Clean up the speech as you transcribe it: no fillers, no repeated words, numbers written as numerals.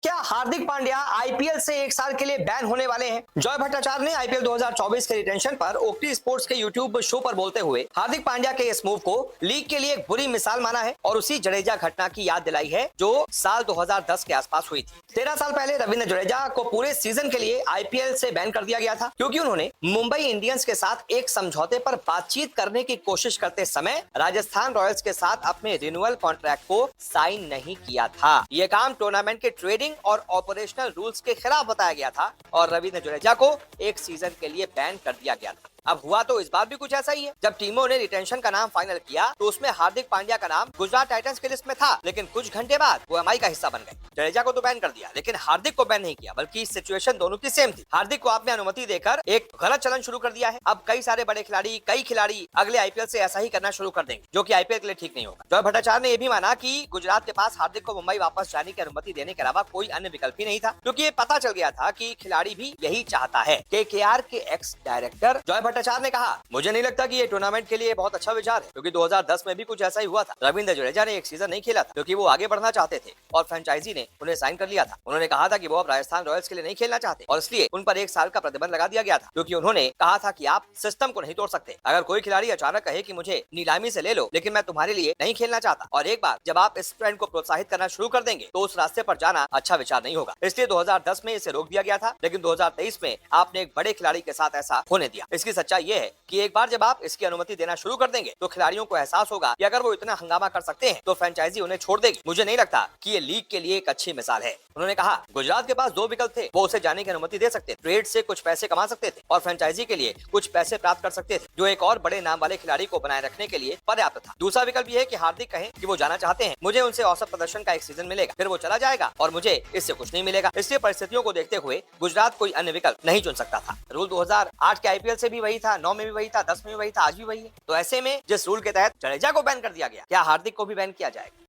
क्या हार्दिक पांड्या आईपीएल से एक साल के लिए बैन होने वाले हैं? जॉय भट्टाचार्य ने आईपीएल 2024 के रिटेंशन पर ओक्टी स्पोर्ट्स के यूट्यूब शो पर बोलते हुए हार्दिक पांड्या के इस मूव को लीग के लिए एक बुरी मिसाल माना है और उसी जडेजा घटना की याद दिलाई है जो साल 2010 के आसपास हुई थी। 13 साल पहले रविंद्र जडेजा को पूरे सीजन के लिए आईपीएल से बैन कर दिया गया था क्योंकि उन्होंने मुंबई इंडियंस के साथ एक समझौते पर बातचीत करने की कोशिश करते समय राजस्थान रॉयल्स के साथ अपने रिन्यूअल कॉन्ट्रैक्ट को साइन नहीं किया था। ये काम टूर्नामेंट के ट्रेडिंग और ऑपरेशनल रूल्स के खिलाफ बताया गया था और रविंद्र जडेजा को एक सीजन के लिए बैन कर दिया गया था। अब हुआ तो इस बार भी कुछ ऐसा ही है। जब टीमों ने रिटेंशन का नाम फाइनल किया तो उसमें हार्दिक पांड्या का नाम गुजरात टाइटंस की लिस्ट में था, लेकिन कुछ घंटे बाद वो एमआई का हिस्सा बन गए। जडेजा को तो बैन कर दिया लेकिन हार्दिक को बैन नहीं किया, बल्कि सिचुएशन दोनों की सेम थी। हार्दिक को आपने अनुमति देकर एक गलत चलन शुरू कर दिया है। अब कई सारे बड़े कई खिलाड़ी अगले आईपीएल से ऐसा ही करना शुरू कर देंगे, जो कि आईपीएल के लिए ठीक नहीं होगा। जॉय भट्टाचार्य ने यह भी माना कि गुजरात के पास हार्दिक को मुंबई वापस जाने की अनुमति देने के अलावा कोई अन्य विकल्प ही नहीं था, क्योंकि ये पता चल गया था कि खिलाड़ी भी यही चाहता है। केकेआर के एक्स डायरेक्टर जॉय भट्टाचार्य ने कहा, मुझे नहीं लगता कि ये टूर्नामेंट के लिए बहुत अच्छा विचार है, क्योंकि 2010 में भी कुछ ऐसा ही हुआ था। रविंद्र जडेजा ने एक सीजन नहीं खेला था क्योंकि वो आगे बढ़ना चाहते थे और फ्रेंचाइजी ने उन्हें साइन कर लिया था। उन्होंने कहा था कि वो अब राजस्थान रॉयल्स के लिए नहीं खेलना चाहते और इसलिए उन पर एक साल का प्रतिबंध लगा दिया गया था, क्योंकि उन्होंने कहा था कि आप सिस्टम को नहीं तोड़ सकते। अगर कोई खिलाड़ी अचानक कहे कि मुझे नीलामी से ले लो लेकिन मैं तुम्हारे लिए नहीं खेलना चाहता, और एक बार जब आप इस ट्रेंड को प्रोत्साहित करना शुरू कर देंगे तो उस रास्ते पर जाना अच्छा विचार नहीं होगा। इसलिए 2010 में इसे रोक दिया गया था, लेकिन 2023 में आपने एक बड़े खिलाड़ी के साथ ऐसा होने दिया। इसकी सच्चाई ये है कि एक बार जब आप इसकी अनुमति देना शुरू कर देंगे तो खिलाड़ियों को एहसास होगा कि अगर वो इतना हंगामा कर सकते हैं तो फ्रेंचाइजी उन्हें छोड़ देगी। मुझे नहीं लगता कि ये लीग के लिए एक अच्छी मिसाल है। उन्होंने कहा, गुजरात के पास दो विकल्प थे, वो उसे जाने की अनुमति दे सकते, ट्रेड से कुछ पैसे कमा सकते थे और फ्रेंचाइजी के लिए कुछ पैसे प्राप्त कर सकते थे, जो एक और बड़े नाम वाले खिलाड़ी को बनाए रखने के लिए पर्याप्त था। दूसरा विकल्प ये है कि हार्दिक कहें कि वो जाना चाहते हैं, मुझे उनसे औसत प्रदर्शन का एक सीजन मिलेगा, फिर वो चला जाएगा और मुझे इससे कुछ नहीं मिलेगा। इसलिए परिस्थितियों को देखते हुए गुजरात कोई अन्य विकल्प नहीं चुन सकता था। रूल 2008 के आईपीएल से भी वही था, 9 में भी वही था, 10 में भी वही था, आज भी वही है। तो ऐसे में जिस रूल के तहत जडेजा को बैन कर दिया गया, क्या हार्दिक को भी बैन किया जाएगा?